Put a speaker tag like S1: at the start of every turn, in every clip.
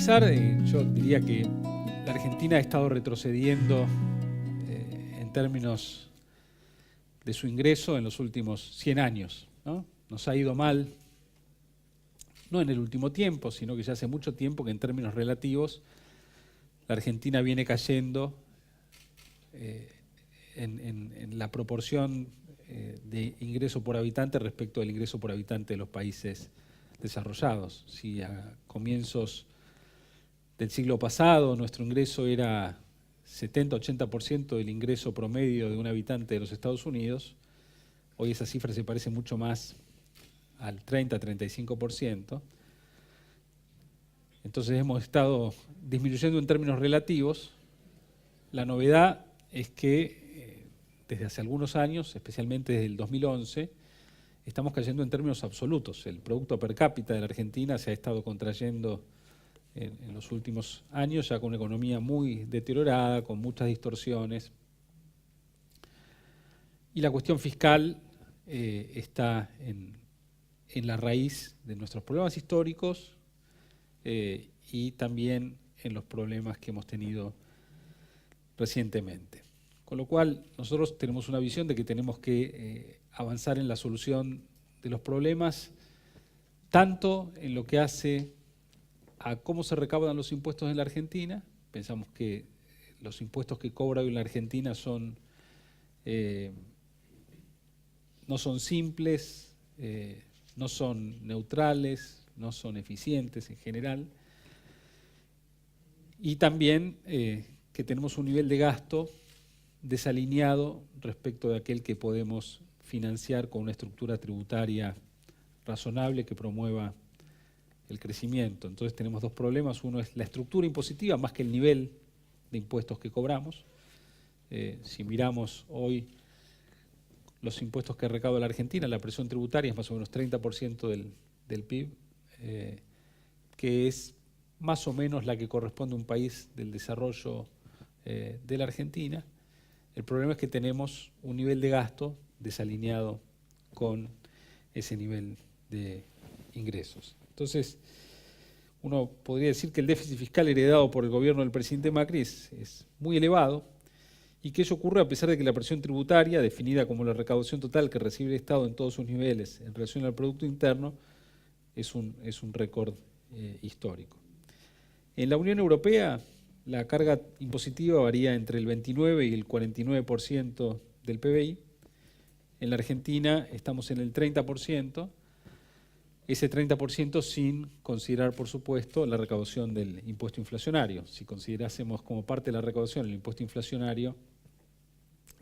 S1: empezar, yo diría que la Argentina ha estado retrocediendo en términos de su ingreso en los últimos 100 años, ¿no? Nos ha ido mal, no en el último tiempo, sino que ya hace mucho tiempo que en términos relativos la Argentina viene cayendo en la proporción de ingreso por habitante respecto al ingreso por habitante de los países desarrollados. Si a comienzos del siglo pasado nuestro ingreso era 70-80% del ingreso promedio de un habitante de los Estados Unidos, hoy esa cifra se parece mucho más al 30-35%. Entonces hemos estado disminuyendo en términos relativos. La novedad es que desde hace algunos años, especialmente desde el 2011, estamos cayendo en términos absolutos. El producto per cápita de la Argentina se ha estado contrayendo en los últimos años, ya con una economía muy deteriorada, con muchas distorsiones. Y la cuestión fiscal está en la raíz de nuestros problemas históricos y también en los problemas que hemos tenido recientemente. Con lo cual, nosotros tenemos una visión de que tenemos que avanzar en la solución de los problemas, tanto en lo que hace a cómo se recaudan los impuestos en la Argentina. Pensamos que los impuestos que cobra hoy la Argentina no son simples, no son neutrales, no son eficientes en general. Y también que tenemos un nivel de gasto desalineado respecto de aquel que podemos financiar con una estructura tributaria razonable que promueva el crecimiento. Entonces tenemos dos problemas. Uno es la estructura impositiva más que el nivel de impuestos que cobramos. Si miramos hoy los impuestos que recauda la Argentina, la presión tributaria es más o menos 30% del PIB, que es más o menos la que corresponde a un país del desarrollo de la Argentina. El problema es que tenemos un nivel de gasto desalineado con ese nivel de ingresos. Entonces, uno podría decir que el déficit fiscal heredado por el gobierno del presidente Macri es muy elevado y que ello ocurre a pesar de que la presión tributaria, definida como la recaudación total que recibe el Estado en todos sus niveles en relación al Producto Interno, es un récord histórico. En la Unión Europea, la carga impositiva varía entre el 29 y el 49% del PBI. En la Argentina estamos en el 30%, ese 30% sin considerar, por supuesto, la recaudación del impuesto inflacionario. Si considerásemos como parte de la recaudación el impuesto inflacionario,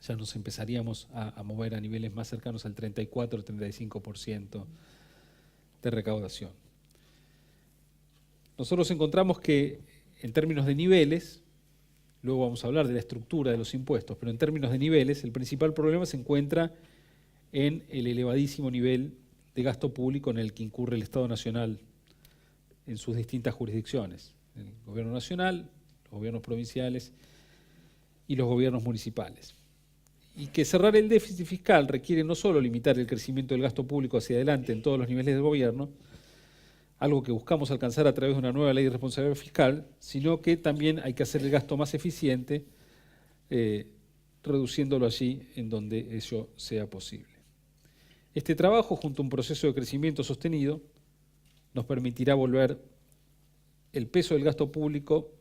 S1: ya nos empezaríamos a mover a niveles más cercanos al 34-35% de recaudación. Nosotros encontramos que en términos de niveles, luego vamos a hablar de la estructura de los impuestos, pero en términos de niveles, el principal problema se encuentra en el elevadísimo nivel de gasto público en el que incurre el Estado Nacional en sus distintas jurisdicciones, el Gobierno Nacional, los gobiernos provinciales y los gobiernos municipales. Y que cerrar el déficit fiscal requiere no solo limitar el crecimiento del gasto público hacia adelante en todos los niveles del gobierno, algo que buscamos alcanzar a través de una nueva ley de responsabilidad fiscal, sino que también hay que hacer el gasto más eficiente, reduciéndolo allí en donde ello sea posible. Este trabajo, junto a un proceso de crecimiento sostenido, nos permitirá volver el peso del gasto público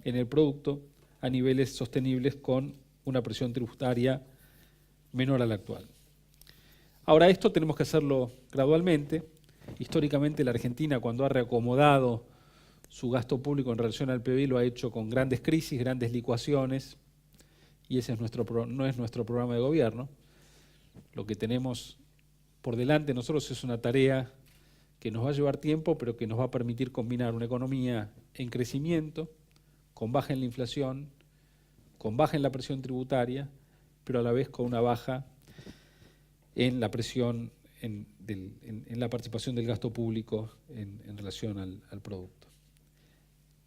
S1: en el producto a niveles sostenibles con una presión tributaria menor a la actual. Ahora, esto tenemos que hacerlo gradualmente. Históricamente la Argentina, cuando ha reacomodado su gasto público en relación al PBI, lo ha hecho con grandes crisis, grandes licuaciones, y ese no es nuestro programa de gobierno. Lo que tenemos por delante nosotros es una tarea que nos va a llevar tiempo, pero que nos va a permitir combinar una economía en crecimiento, con baja en la inflación, con baja en la presión tributaria, pero a la vez con una baja en la presión en la participación del gasto público en relación al producto.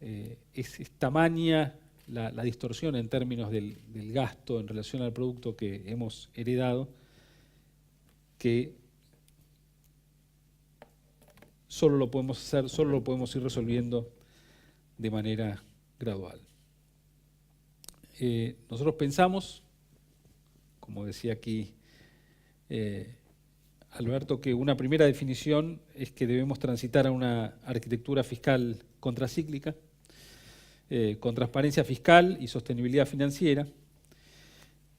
S1: Es tamaña la distorsión en términos del gasto en relación al producto que hemos heredado, que solo lo podemos ir resolviendo de manera gradual. Nosotros pensamos, como decía aquí Alberto, que una primera definición es que debemos transitar a una arquitectura fiscal contracíclica, con transparencia fiscal y sostenibilidad financiera.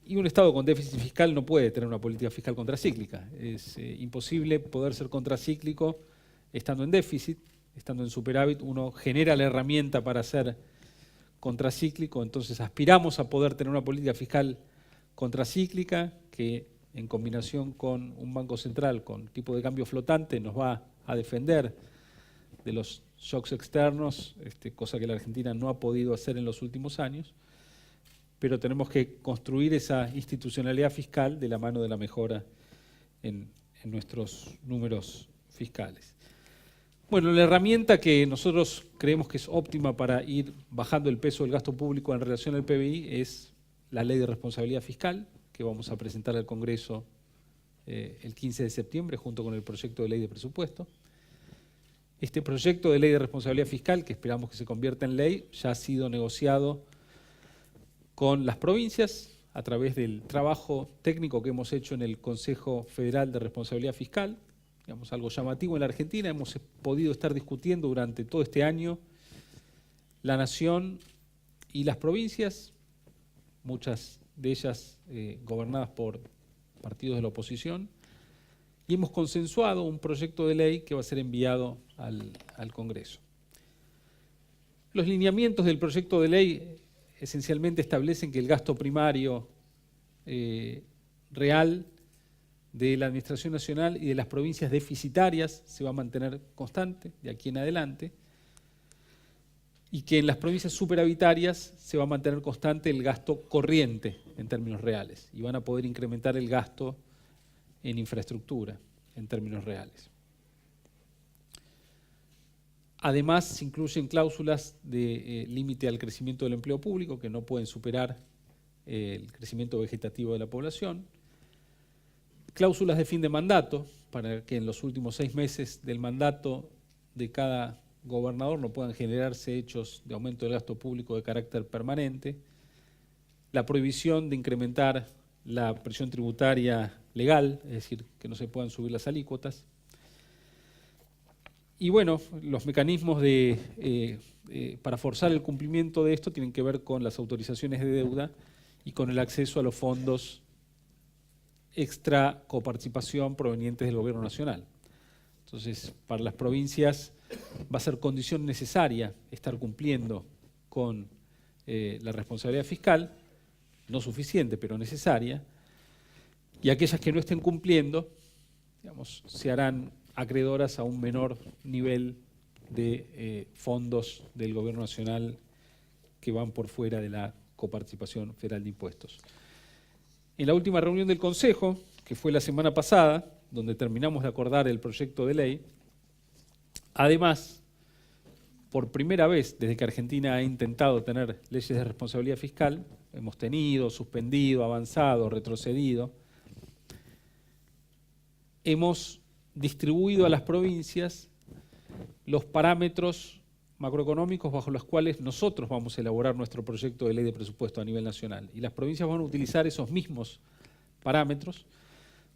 S1: Y un Estado con déficit fiscal no puede tener una política fiscal contracíclica. Es imposible poder ser contracíclico estando en déficit, estando en superávit. Uno genera la herramienta para ser contracíclico, entonces aspiramos a poder tener una política fiscal contracíclica que en combinación con un banco central con tipo de cambio flotante nos va a defender de los shocks externos, cosa que la Argentina no ha podido hacer en los últimos años, pero tenemos que construir esa institucionalidad fiscal de la mano de la mejora en nuestros números fiscales. Bueno, la herramienta que nosotros creemos que es óptima para ir bajando el peso del gasto público en relación al PBI es la Ley de Responsabilidad Fiscal, que vamos a presentar al Congreso el 15 de septiembre junto con el proyecto de ley de presupuesto. Este proyecto de ley de responsabilidad fiscal, que esperamos que se convierta en ley, ya ha sido negociado con las provincias a través del trabajo técnico que hemos hecho en el Consejo Federal de Responsabilidad Fiscal, digamos, algo llamativo en la Argentina. Hemos podido estar discutiendo durante todo este año la nación y las provincias, muchas de ellas gobernadas por partidos de la oposición, y hemos consensuado un proyecto de ley que va a ser enviado al Congreso. Los lineamientos del proyecto de ley esencialmente establecen que el gasto primario real de la Administración Nacional y de las provincias deficitarias se va a mantener constante de aquí en adelante, y que en las provincias superavitarias se va a mantener constante el gasto corriente en términos reales, y van a poder incrementar el gasto en infraestructura en términos reales. Además, se incluyen cláusulas de límite al crecimiento del empleo público que no pueden superar el crecimiento vegetativo de la población. Cláusulas de fin de mandato, para que en los últimos 6 meses del mandato de cada gobernador no puedan generarse hechos de aumento del gasto público de carácter permanente. La prohibición de incrementar la presión tributaria legal, es decir, que no se puedan subir las alícuotas. Y bueno, los mecanismos para forzar el cumplimiento de esto tienen que ver con las autorizaciones de deuda y con el acceso a los fondos extra coparticipación provenientes del Gobierno Nacional. Entonces, para las provincias va a ser condición necesaria estar cumpliendo con la responsabilidad fiscal, no suficiente, pero necesaria, y aquellas que no estén cumpliendo, digamos, se harán acreedoras a un menor nivel de fondos del Gobierno Nacional que van por fuera de la coparticipación federal de impuestos. En la última reunión del Consejo, que fue la semana pasada, donde terminamos de acordar el proyecto de ley, además, por primera vez desde que Argentina ha intentado tener leyes de responsabilidad fiscal, hemos tenido, suspendido, avanzado, retrocedido, hemos distribuido a las provincias los parámetros macroeconómicos bajo los cuales nosotros vamos a elaborar nuestro proyecto de ley de presupuesto a nivel nacional. Y las provincias van a utilizar esos mismos parámetros,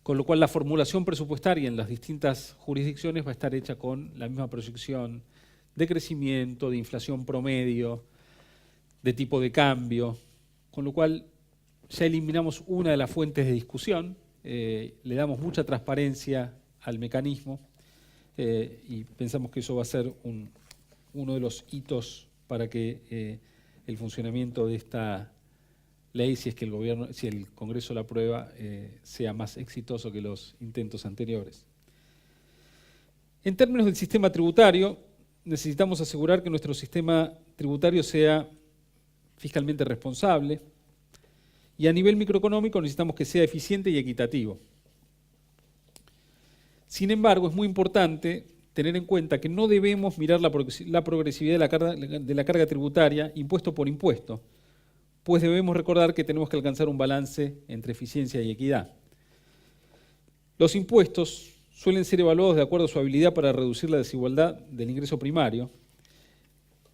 S1: con lo cual la formulación presupuestaria en las distintas jurisdicciones va a estar hecha con la misma proyección de crecimiento, de inflación promedio, de tipo de cambio, con lo cual ya eliminamos una de las fuentes de discusión, le damos mucha transparencia al mecanismo y pensamos que eso va a ser uno de los hitos para que el funcionamiento de esta ley, si el Congreso la aprueba, sea más exitoso que los intentos anteriores. En términos del sistema tributario, necesitamos asegurar que nuestro sistema tributario sea fiscalmente responsable, y a nivel microeconómico necesitamos que sea eficiente y equitativo. Sin embargo, es muy importante tener en cuenta que no debemos mirar la progresividad de la carga tributaria impuesto por impuesto, pues debemos recordar que tenemos que alcanzar un balance entre eficiencia y equidad. Los impuestos suelen ser evaluados de acuerdo a su habilidad para reducir la desigualdad del ingreso primario,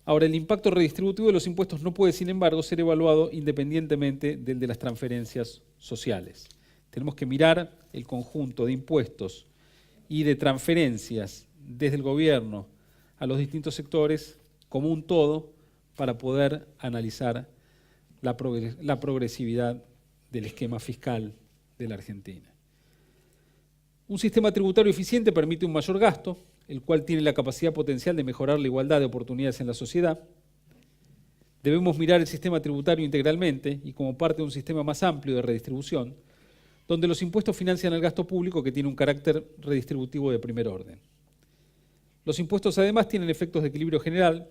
S1: Ahora, el impacto redistributivo de los impuestos no puede, sin embargo, ser evaluado independientemente del de las transferencias sociales. Tenemos que mirar el conjunto de impuestos y de transferencias desde el gobierno a los distintos sectores como un todo para poder analizar la progresividad del esquema fiscal de la Argentina. Un sistema tributario eficiente permite un mayor gasto, el cual tiene la capacidad potencial de mejorar la igualdad de oportunidades en la sociedad. Debemos mirar el sistema tributario integralmente y como parte de un sistema más amplio de redistribución, donde los impuestos financian el gasto público que tiene un carácter redistributivo de primer orden. Los impuestos además tienen efectos de equilibrio general,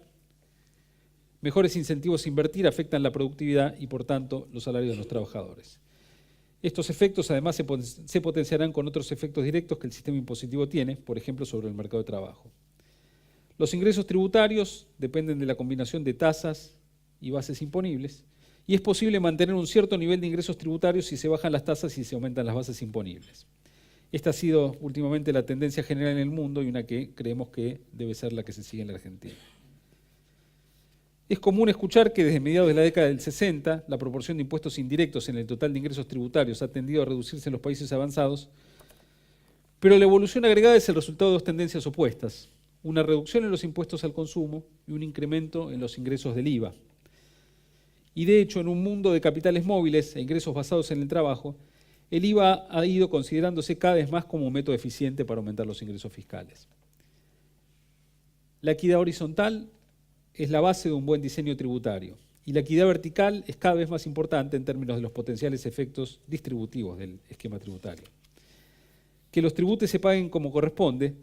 S1: mejores incentivos a invertir afectan la productividad y por tanto los salarios de los trabajadores. Estos efectos además se potenciarán con otros efectos directos que el sistema impositivo tiene, por ejemplo sobre el mercado de trabajo. Los ingresos tributarios dependen de la combinación de tasas y bases imponibles, y es posible mantener un cierto nivel de ingresos tributarios si se bajan las tasas y se aumentan las bases imponibles. Esta ha sido últimamente la tendencia general en el mundo y una que creemos que debe ser la que se sigue en la Argentina. Es común escuchar que desde mediados de la década del 60 la proporción de impuestos indirectos en el total de ingresos tributarios ha tendido a reducirse en los países avanzados, pero la evolución agregada es el resultado de dos tendencias opuestas, una reducción en los impuestos al consumo y un incremento en los ingresos del IVA. Y de hecho, en un mundo de capitales móviles e ingresos basados en el trabajo, el IVA ha ido considerándose cada vez más como un método eficiente para aumentar los ingresos fiscales. La equidad horizontal es la base de un buen diseño tributario y la equidad vertical es cada vez más importante en términos de los potenciales efectos distributivos del esquema tributario. Que los tributos se paguen como corresponde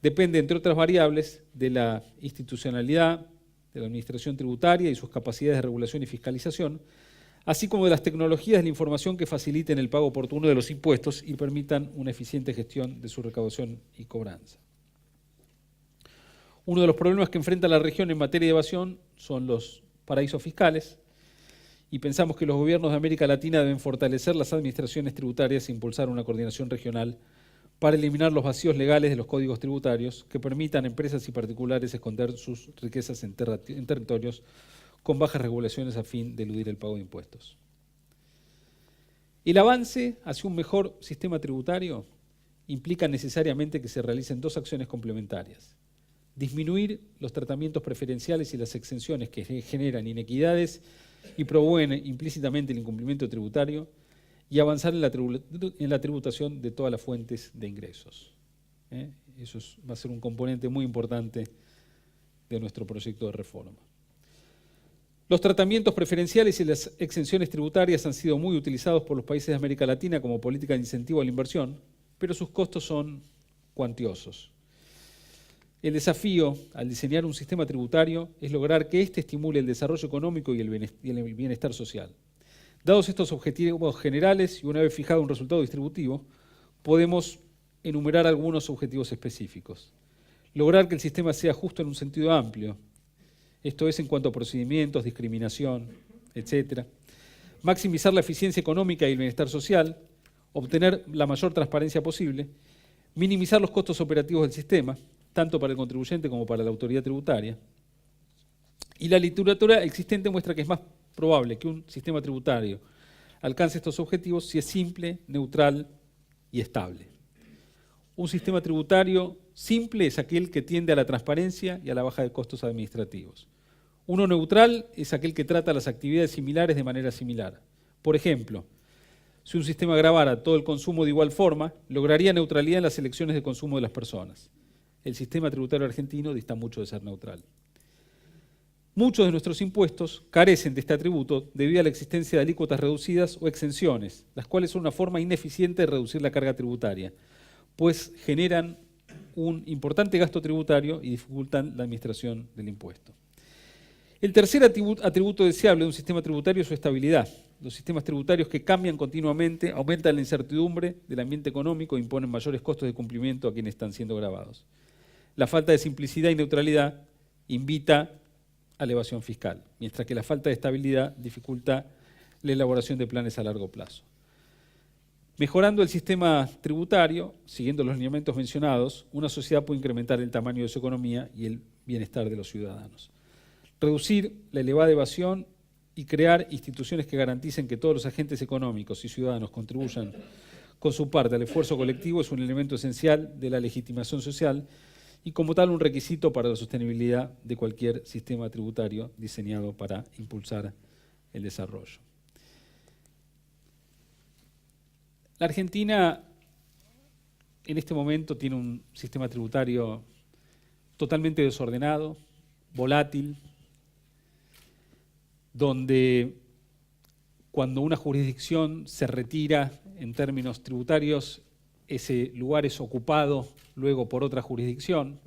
S1: depende, entre otras variables, de la institucionalidad de la administración tributaria y sus capacidades de regulación y fiscalización, así como de las tecnologías de la información que faciliten el pago oportuno de los impuestos y permitan una eficiente gestión de su recaudación y cobranza. Uno de los problemas que enfrenta la región en materia de evasión son los paraísos fiscales y pensamos que los gobiernos de América Latina deben fortalecer las administraciones tributarias e impulsar una coordinación regional para eliminar los vacíos legales de los códigos tributarios que permitan a empresas y particulares esconder sus riquezas en territorios con bajas regulaciones a fin de eludir el pago de impuestos. El avance hacia un mejor sistema tributario implica necesariamente que se realicen dos acciones complementarias. Disminuir los tratamientos preferenciales y las exenciones que generan inequidades y promueven implícitamente el incumplimiento tributario y avanzar en la tributación de todas las fuentes de ingresos. Eso va a ser un componente muy importante de nuestro proyecto de reforma. Los tratamientos preferenciales y las exenciones tributarias han sido muy utilizados por los países de América Latina como política de incentivo a la inversión, pero sus costos son cuantiosos. El desafío al diseñar un sistema tributario es lograr que éste estimule el desarrollo económico y el bienestar social. Dados estos objetivos generales y una vez fijado un resultado distributivo, podemos enumerar algunos objetivos específicos. Lograr que el sistema sea justo en un sentido amplio, esto es en cuanto a procedimientos, discriminación, etc. Maximizar la eficiencia económica y el bienestar social, obtener la mayor transparencia posible, minimizar los costos operativos del sistema, tanto para el contribuyente como para la autoridad tributaria. Y la literatura existente muestra que es más probable que un sistema tributario alcance estos objetivos si es simple, neutral y estable. Un sistema tributario simple es aquel que tiende a la transparencia y a la baja de costos administrativos. Uno neutral es aquel que trata las actividades similares de manera similar. Por ejemplo, si un sistema gravara todo el consumo de igual forma, lograría neutralidad en las elecciones de consumo de las personas. El sistema tributario argentino dista mucho de ser neutral. Muchos de nuestros impuestos carecen de este atributo debido a la existencia de alícuotas reducidas o exenciones, las cuales son una forma ineficiente de reducir la carga tributaria, pues generan un importante gasto tributario y dificultan la administración del impuesto. El tercer atributo deseable de un sistema tributario es su estabilidad. Los sistemas tributarios que cambian continuamente aumentan la incertidumbre del ambiente económico e imponen mayores costos de cumplimiento a quienes están siendo gravados. La falta de simplicidad y neutralidad invita a la evasión fiscal, mientras que la falta de estabilidad dificulta la elaboración de planes a largo plazo. Mejorando el sistema tributario, siguiendo los lineamientos mencionados, una sociedad puede incrementar el tamaño de su economía y el bienestar de los ciudadanos. reducir la elevada evasión y crear instituciones que garanticen que todos los agentes económicos y ciudadanos contribuyan con su parte al esfuerzo colectivo es un elemento esencial de la legitimación social y como tal un requisito para la sostenibilidad de cualquier sistema tributario diseñado para impulsar el desarrollo. La Argentina en este momento tiene un sistema tributario totalmente desordenado, volátil, donde cuando una jurisdicción se retira en términos tributarios, ese lugar es ocupado luego por otra jurisdicción.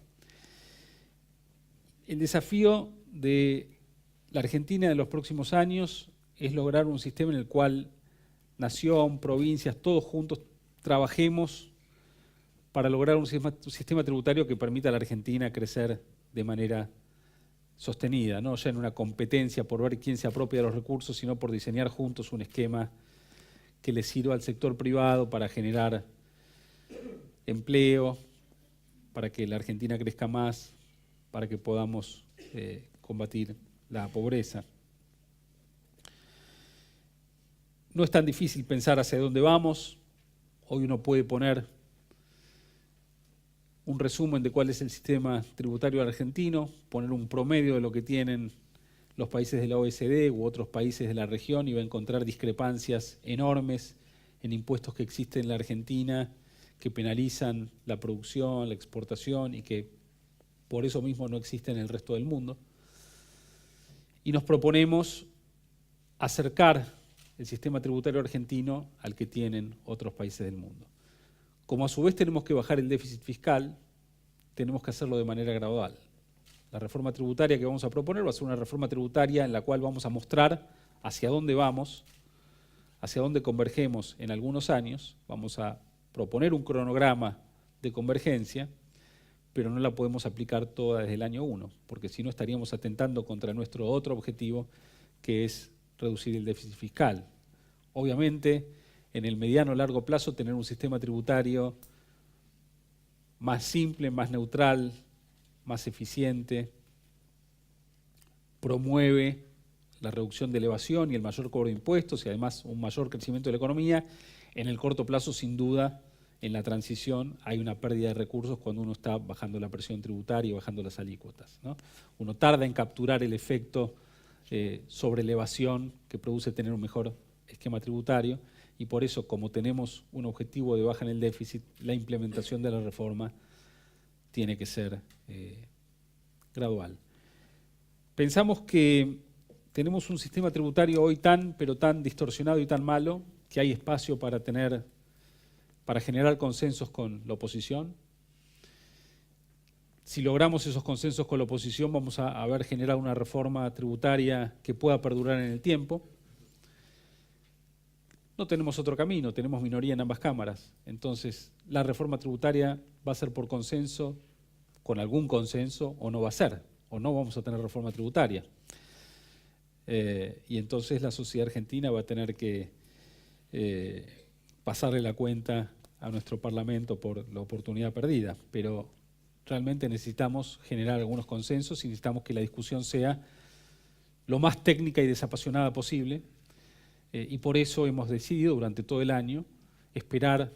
S1: El desafío de la Argentina de los próximos años es lograr un sistema en el cual nación, provincias, todos juntos trabajemos para lograr un sistema tributario que permita a la Argentina crecer de manera sostenida, no ya en una competencia por ver quién se apropia de los recursos, sino por diseñar juntos un esquema que le sirva al sector privado para generar empleo, para que la Argentina crezca más, para que podamos combatir la pobreza. No es tan difícil pensar hacia dónde vamos. Hoy uno puede poner un resumen de cuál es el sistema tributario argentino, poner un promedio de lo que tienen los países de la OECD u otros países de la región y va a encontrar discrepancias enormes en impuestos que existen en la Argentina que penalizan la producción, la exportación y que por eso mismo no existen en el resto del mundo. Y nos proponemos acercar el sistema tributario argentino al que tienen otros países del mundo. Como a su vez tenemos que bajar el déficit fiscal, tenemos que hacerlo de manera gradual. La reforma tributaria que vamos a proponer va a ser una reforma tributaria en la cual vamos a mostrar hacia dónde vamos, hacia dónde convergemos en algunos años. Vamos a proponer un cronograma de convergencia, pero no la podemos aplicar toda desde el año 1, porque si no estaríamos atentando contra nuestro otro objetivo, que es reducir el déficit fiscal. Obviamente, en el mediano o largo plazo, tener un sistema tributario más simple, más neutral, más eficiente, promueve la reducción de la evasión y el mayor cobro de impuestos y además un mayor crecimiento de la economía. En el corto plazo, sin duda, en la transición hay una pérdida de recursos cuando uno está bajando la presión tributaria y bajando las alícuotas, ¿no? Uno tarda en capturar el efecto sobre la evasión que produce tener un mejor esquema tributario y por eso, como tenemos un objetivo de baja en el déficit, la implementación de la reforma tiene que ser gradual. Pensamos que tenemos un sistema tributario hoy pero tan distorsionado y tan malo que hay espacio para generar consensos con la oposición. Si logramos esos consensos con la oposición, vamos a haber generado una reforma tributaria que pueda perdurar en el tiempo. No tenemos otro camino, tenemos minoría en ambas cámaras. Entonces, la reforma tributaria va a ser por consenso, con algún consenso, o no va a ser, o no vamos a tener reforma tributaria. Y entonces la sociedad argentina va a tener que pasarle la cuenta a nuestro Parlamento por la oportunidad perdida. Pero realmente necesitamos generar algunos consensos y necesitamos que la discusión sea lo más técnica y desapasionada posible. Y por eso hemos decidido durante todo el año esperar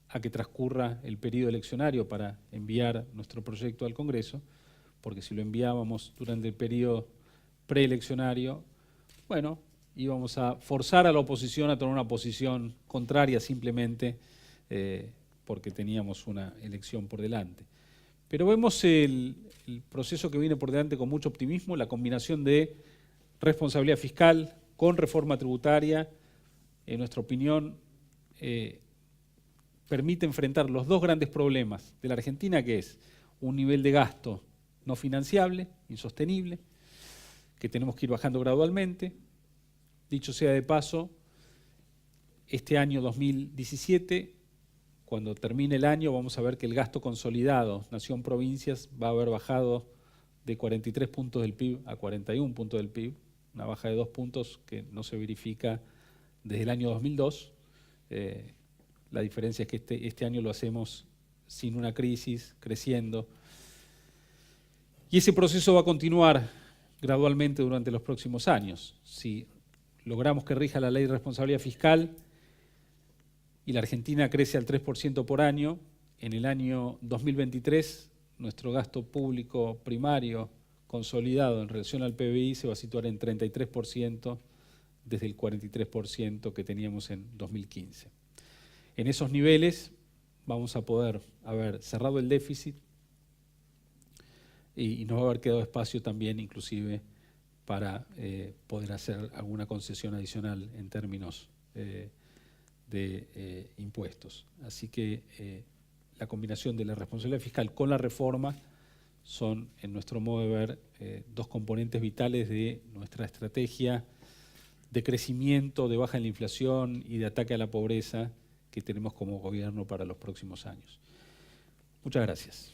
S1: a que transcurra el periodo eleccionario para enviar nuestro proyecto al Congreso, porque si lo enviábamos durante el periodo preeleccionario, bueno, íbamos a forzar a la oposición a tomar una posición contraria simplemente porque teníamos una elección por delante. Pero vemos el proceso que viene por delante con mucho optimismo, la combinación de responsabilidad fiscal con reforma tributaria, en nuestra opinión, permite enfrentar los dos grandes problemas de la Argentina, que es un nivel de gasto no financiable, insostenible, que tenemos que ir bajando gradualmente. Dicho sea de paso, este año 2017, cuando termine el año, vamos a ver que el gasto consolidado nación-provincias va a haber bajado de 43 puntos del PIB a 41 puntos del PIB, una baja de 2 puntos que no se verifica desde el año 2002. La diferencia es que este año lo hacemos sin una crisis, creciendo. Y ese proceso va a continuar gradualmente durante los próximos años. Si logramos que rija la ley de responsabilidad fiscal y la Argentina crece al 3% por año, en el año 2023 nuestro gasto público primario consolidado en relación al PBI se va a situar en 33% desde el 43% que teníamos en 2015. En esos niveles vamos a poder haber cerrado el déficit y nos va a haber quedado espacio también inclusive para poder hacer alguna concesión adicional en términos de impuestos. Así que la combinación de la responsabilidad fiscal con la reforma son, en nuestro modo de ver, dos componentes vitales de nuestra estrategia de crecimiento, de baja en la inflación y de ataque a la pobreza que tenemos como gobierno para los próximos años. Muchas gracias.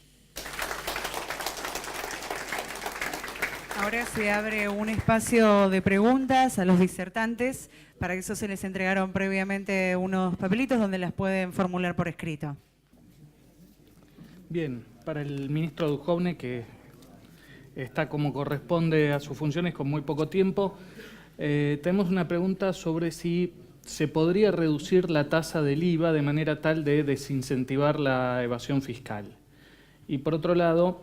S2: Ahora se abre un espacio de preguntas a los disertantes. Para eso se les entregaron previamente unos papelitos donde las pueden formular por escrito.
S3: Bien, para el ministro Duhovne, que está como corresponde a sus funciones con muy poco tiempo, tenemos una pregunta sobre si se podría reducir la tasa del IVA de manera tal de desincentivar la evasión fiscal. Y por otro lado,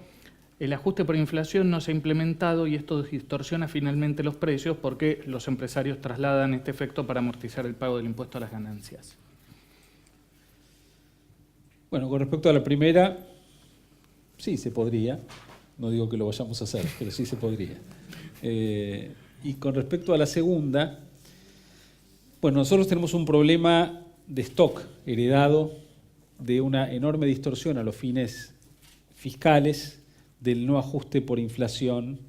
S3: el ajuste por inflación no se ha implementado y esto distorsiona finalmente los precios porque los empresarios trasladan este efecto para amortizar el pago del impuesto a las ganancias.
S1: Bueno, con respecto a la primera, sí se podría. No digo que lo vayamos a hacer, pero sí se podría. Y con respecto a la segunda, bueno, nosotros tenemos un problema de stock heredado de una enorme distorsión a los fines fiscales del no ajuste por inflación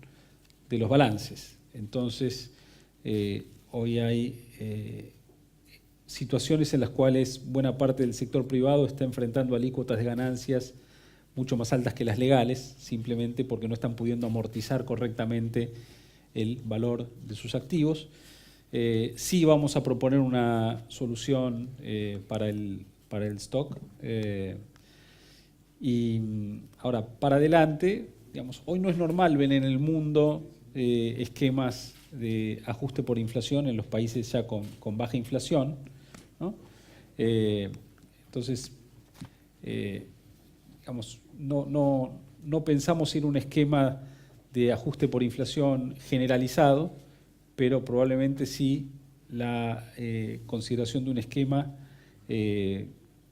S1: de los balances. Entonces, hoy hay situaciones en las cuales buena parte del sector privado está enfrentando alícuotas de ganancias mucho más altas que las legales, simplemente porque no están pudiendo amortizar correctamente el valor de sus activos. Sí vamos a proponer una solución para el stock. Y ahora, para adelante, digamos, hoy no es normal ver en el mundo esquemas de ajuste por inflación en los países ya con baja inflación, ¿no? Entonces, digamos, no pensamos ir a un esquema de ajuste por inflación generalizado, pero probablemente sí la consideración de un esquema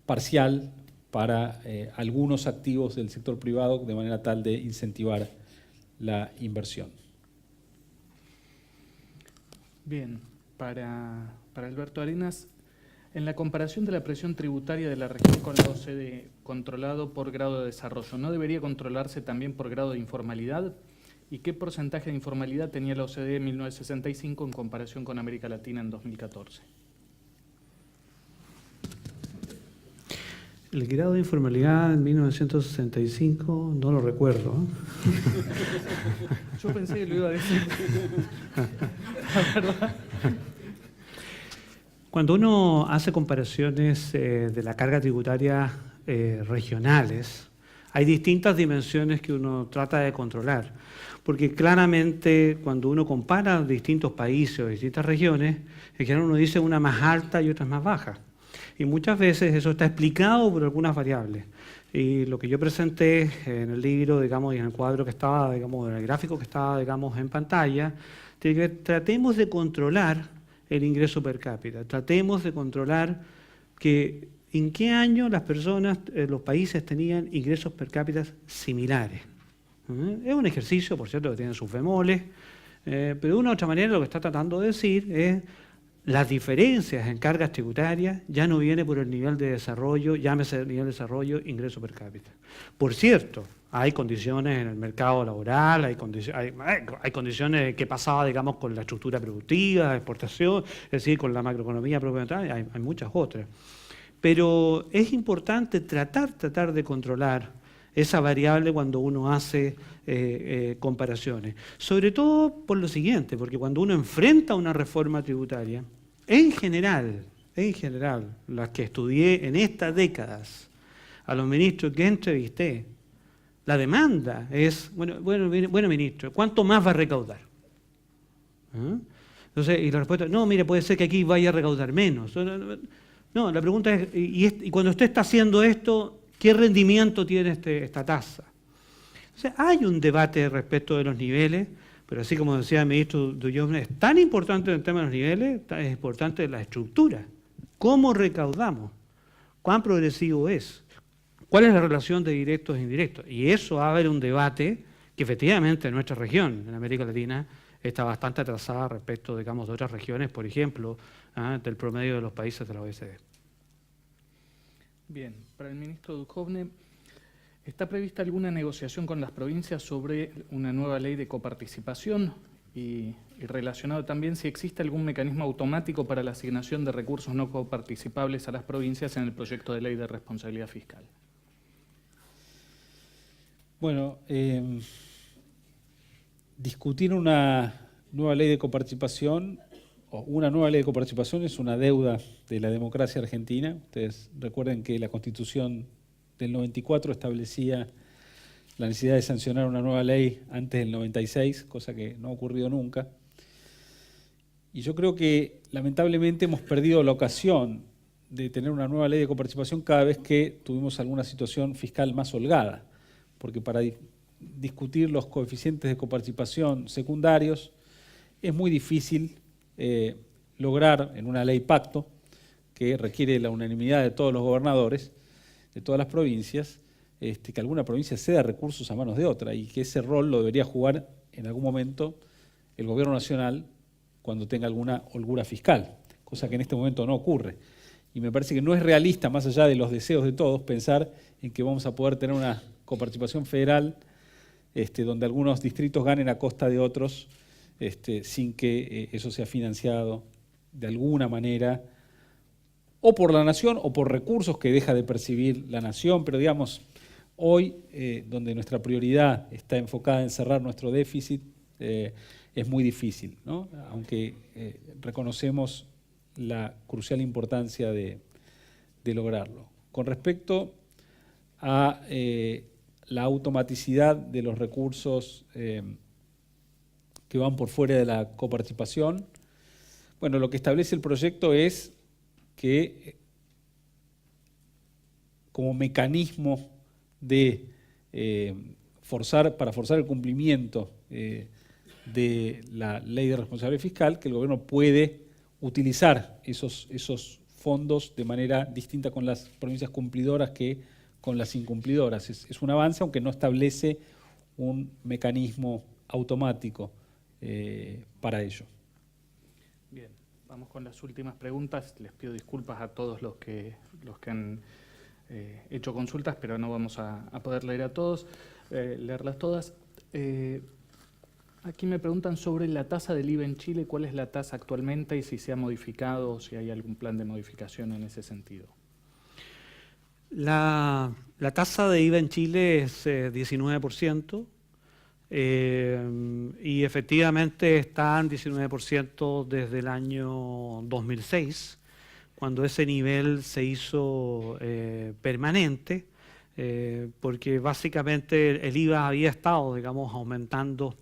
S1: parcial para algunos activos del sector privado de manera tal de incentivar la inversión.
S3: Bien, para Alberto Arenas, en la comparación de la presión tributaria de la región con la OCDE, controlado por grado de desarrollo, ¿no debería controlarse también por grado de informalidad? ¿Y qué porcentaje de informalidad tenía la OCDE en 1965 en comparación con América Latina en 2014?
S4: El grado de informalidad en 1965 no lo recuerdo.
S3: Yo pensé que lo iba a decir. La verdad.
S4: Cuando uno hace comparaciones de la carga tributaria regionales, hay distintas dimensiones que uno trata de controlar. Porque claramente cuando uno compara distintos países o distintas regiones, en general uno dice una más alta y otra más baja. Y muchas veces eso está explicado por algunas variables. Y lo que yo presenté en el libro, digamos, y en el cuadro que estaba, digamos, en el gráfico que estaba, digamos, en pantalla, tiene que ver, tratemos de controlar el ingreso per cápita. Tratemos de controlar que en qué año las personas, los países tenían ingresos per cápita similares. Es un ejercicio, por cierto, que tiene sus bemoles, pero de una u otra manera lo que está tratando de decir es las diferencias en cargas tributarias ya no viene por el nivel de desarrollo, llámese nivel de desarrollo, ingreso per cápita. Por cierto, hay condiciones en el mercado laboral, hay condiciones que pasaba, digamos, con la estructura productiva, exportación, es decir, con la macroeconomía propiamente, hay muchas otras. Pero es importante tratar de controlar esa variable cuando uno hace comparaciones. Sobre todo por lo siguiente, porque cuando uno enfrenta una reforma tributaria, en general, las que estudié en estas décadas, a los ministros que entrevisté, la demanda es, bueno ministro, ¿cuánto más va a recaudar? ¿Ah? Entonces, y la respuesta, no, mire, puede ser que aquí vaya a recaudar menos. No, la pregunta es, y cuando usted está haciendo esto, ¿qué rendimiento tiene esta tasa? Entonces, hay un debate respecto de los niveles, pero así como decía el ministro Dullón, es tan importante el tema de los niveles, es importante la estructura. ¿Cómo recaudamos? ¿Cuán progresivo es? ¿Cuál es la relación de directos e indirectos? Y eso va a haber un debate que efectivamente en nuestra región, en América Latina, está bastante atrasada respecto, digamos, de otras regiones, por ejemplo, del promedio de los países de la OECD.
S3: Bien, para el ministro Duhovne, ¿está prevista alguna negociación con las provincias sobre una nueva ley de coparticipación? Y relacionado también si existe algún mecanismo automático para la asignación de recursos no coparticipables a las provincias en el proyecto de ley de responsabilidad fiscal.
S1: Bueno, discutir una nueva ley de coparticipación o una nueva ley de coparticipación es una deuda de la democracia argentina. Ustedes recuerden que la Constitución del 94 establecía la necesidad de sancionar una nueva ley antes del 96, cosa que no ha ocurrido nunca. Y yo creo que lamentablemente hemos perdido la ocasión de tener una nueva ley de coparticipación cada vez que tuvimos alguna situación fiscal más holgada, porque para discutir los coeficientes de coparticipación secundarios es muy difícil lograr en una ley pacto que requiere la unanimidad de todos los gobernadores de todas las provincias, que alguna provincia ceda recursos a manos de otra y que ese rol lo debería jugar en algún momento el gobierno nacional cuando tenga alguna holgura fiscal, cosa que en este momento no ocurre. Y me parece que no es realista, más allá de los deseos de todos, pensar en que vamos a poder tener una coparticipación federal donde algunos distritos ganen a costa de otros sin que eso sea financiado de alguna manera o por la nación o por recursos que deja de percibir la nación, pero digamos, hoy donde nuestra prioridad está enfocada en cerrar nuestro déficit, es muy difícil, ¿no? Aunque reconocemos la crucial importancia de lograrlo. Con respecto a la automaticidad de los recursos que van por fuera de la coparticipación, bueno, lo que establece el proyecto es que como mecanismo de para forzar el cumplimiento de la ley de responsabilidad fiscal, que el gobierno puede utilizar esos fondos de manera distinta con las provincias cumplidoras que con las incumplidoras. Es un avance, aunque no establece un mecanismo automático para ello.
S3: Bien, vamos con las últimas preguntas. Les pido disculpas a todos los que han hecho consultas, pero no vamos a poder leerlas todas. Aquí me preguntan sobre la tasa del IVA en Chile, cuál es la tasa actualmente y si se ha modificado o si hay algún plan de modificación en ese sentido.
S4: La tasa de IVA en Chile es 19%. Y efectivamente está en 19% desde el año 2006, cuando ese nivel se hizo permanente, porque básicamente el IVA había estado, digamos, aumentando,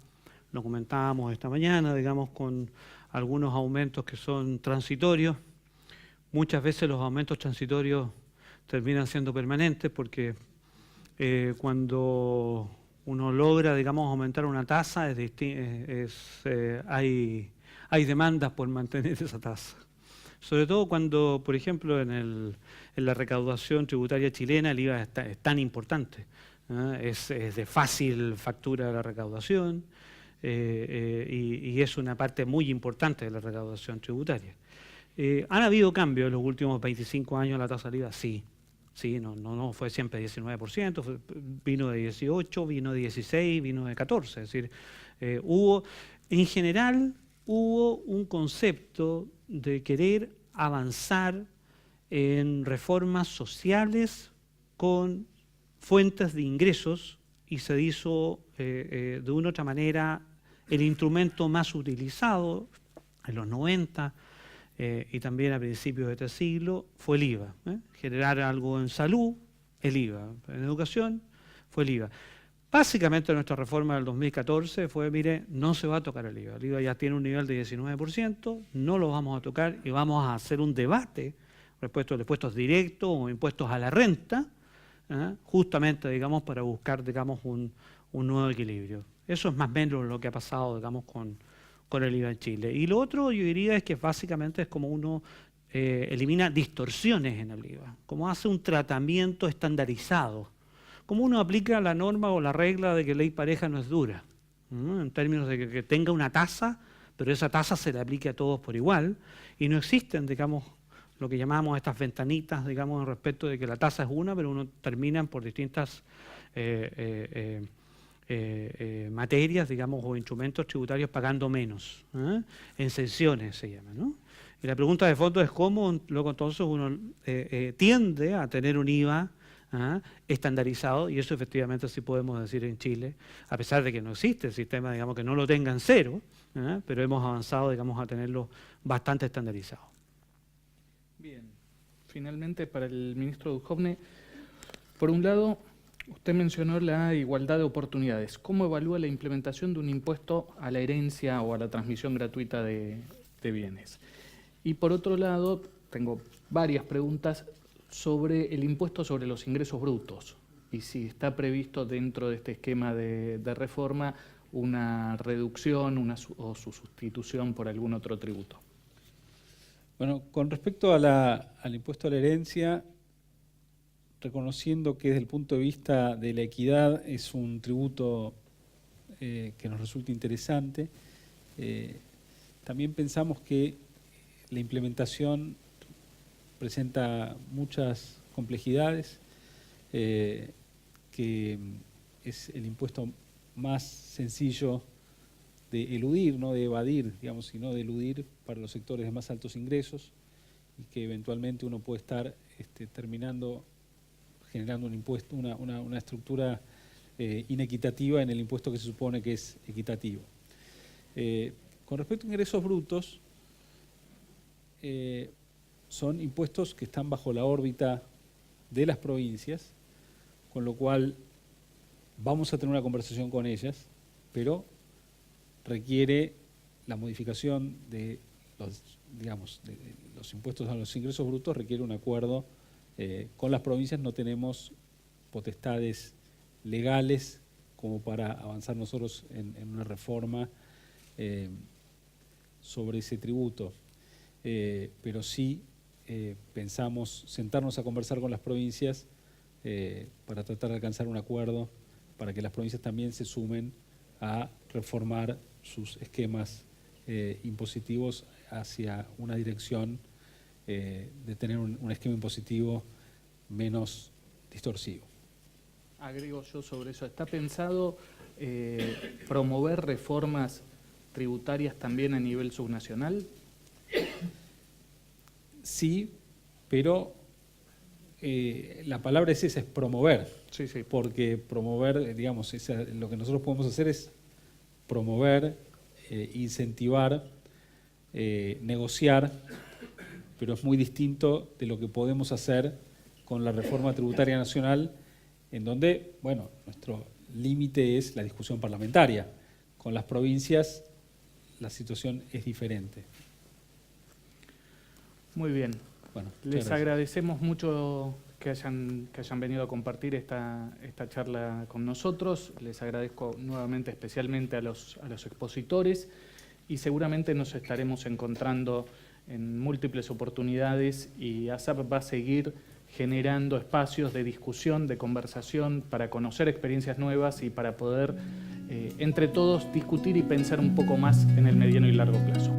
S4: lo comentábamos esta mañana, digamos, con algunos aumentos que son transitorios. Muchas veces los aumentos transitorios terminan siendo permanentes porque cuando uno logra, digamos, aumentar una tasa, hay demandas por mantener esa tasa. Sobre todo cuando, por ejemplo, en la recaudación tributaria chilena el IVA es tan importante. Es de fácil factura la recaudación y es una parte muy importante de la recaudación tributaria. ¿Han habido cambios en los últimos 25 años en la tasa del IVA? Sí. Sí, no fue siempre 19%, vino de 18, vino de 16, vino de 14. Es decir, en general hubo un concepto de querer avanzar en reformas sociales con fuentes de ingresos y se hizo de una u otra manera el instrumento más utilizado en los 90 y también a principios de este siglo fue el IVA. Generar algo en salud, el IVA. En educación, fue el IVA. Básicamente nuestra reforma del 2014 fue, mire, no se va a tocar el IVA. El IVA ya tiene un nivel de 19%, no lo vamos a tocar y vamos a hacer un debate respecto de impuestos directos o impuestos a la renta, justamente, digamos, para buscar, digamos, un nuevo equilibrio. Eso es más o menos lo que ha pasado, digamos, con el IVA en Chile. Y lo otro, yo diría, es que básicamente es como uno elimina distorsiones en el IVA, como hace un tratamiento estandarizado, como uno aplica la norma o la regla de que ley pareja no es dura, ¿no? En términos de que tenga una tasa, pero esa tasa se le aplique a todos por igual, y no existen, digamos, lo que llamamos estas ventanitas, digamos, en respecto de que la tasa es una, pero uno termina por distintas materias, digamos, o instrumentos tributarios pagando menos, exenciones se llama, ¿no? Y la pregunta de fondo es cómo luego entonces uno tiende a tener un IVA estandarizado, y eso efectivamente sí podemos decir en Chile, a pesar de que no existe el sistema, digamos, que no lo tengan cero, pero hemos avanzado, digamos, a tenerlo bastante estandarizado.
S3: Bien, finalmente para el ministro Duhovne, por un lado, usted mencionó la igualdad de oportunidades. ¿Cómo evalúa la implementación de un impuesto a la herencia o a la transmisión gratuita de bienes? Y por otro lado, tengo varias preguntas sobre el impuesto sobre los ingresos brutos y si está previsto dentro de este esquema de reforma una reducción o su sustitución por algún otro tributo.
S1: Bueno, con respecto al impuesto a la herencia, reconociendo que desde el punto de vista de la equidad es un tributo que nos resulta interesante, también pensamos que la implementación presenta muchas complejidades, que es el impuesto más sencillo de eludir, no de evadir, digamos, sino de eludir para los sectores de más altos ingresos, y que eventualmente uno puede estar terminando generando un impuesto, una estructura inequitativa en el impuesto que se supone que es equitativo. Con respecto a ingresos brutos, son impuestos que están bajo la órbita de las provincias, con lo cual vamos a tener una conversación con ellas, pero requiere la modificación de los, digamos, de los impuestos a los ingresos brutos, requiere un acuerdo con las provincias. No tenemos potestades legales como para avanzar nosotros en una reforma sobre ese tributo, pero sí pensamos sentarnos a conversar con las provincias para tratar de alcanzar un acuerdo para que las provincias también se sumen a reformar sus esquemas impositivos hacia una dirección de tener un esquema impositivo menos distorsivo.
S3: Agrego yo sobre eso, ¿está pensado promover reformas tributarias también a nivel subnacional?
S1: Sí, pero la palabra es esa, es promover.
S3: Sí, sí.
S1: Porque promover, digamos, lo que nosotros podemos hacer es promover, incentivar, negociar, pero es muy distinto de lo que podemos hacer con la reforma tributaria nacional, en donde, bueno, nuestro límite es la discusión parlamentaria. Con las provincias la situación es diferente.
S3: Muy bien.
S1: Bueno,
S3: les agradecemos mucho que hayan venido a compartir esta charla con nosotros. Les agradezco nuevamente especialmente a los expositores y seguramente nos estaremos encontrando en múltiples oportunidades, y ASAP va a seguir generando espacios de discusión, de conversación, para conocer experiencias nuevas y para poder entre todos discutir y pensar un poco más en el mediano y largo plazo.